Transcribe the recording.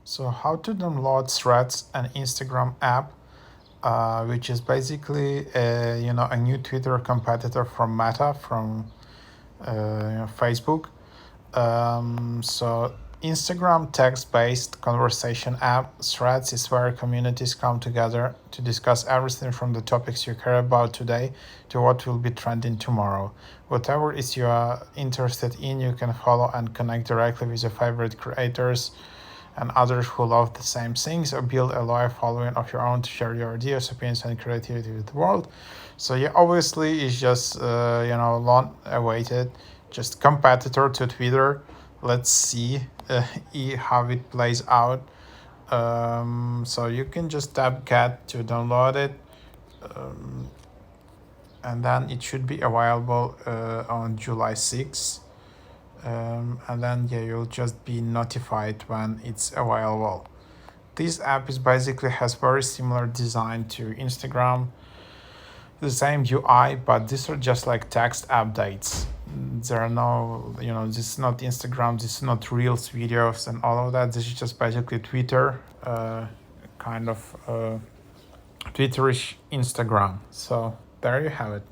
So how to download Threads, an Instagram app, which is basically a new Twitter competitor from Meta, from Facebook. So Instagram text-based conversation app Threads is where communities come together to discuss everything from the topics you care about today to what will be trending tomorrow. Whatever is you are interested in, you can follow and connect directly with your favorite creators and others who love the same things, or build a loyal following of your own to share your ideas, opinions, and creativity with the world. So yeah, obviously it's just long awaited, just competitor to Twitter. Let's see how it plays out. So you can just tap get to download it, and then it should be available on July 6th. And then yeah, you'll just be notified when it's available. This app is basically has very similar design to Instagram, the same UI, but these are just like text updates. There are no, this is not Instagram, this is not Reels videos and all of that. This is just basically Twitter, kind of Twitterish Instagram. So there you have it.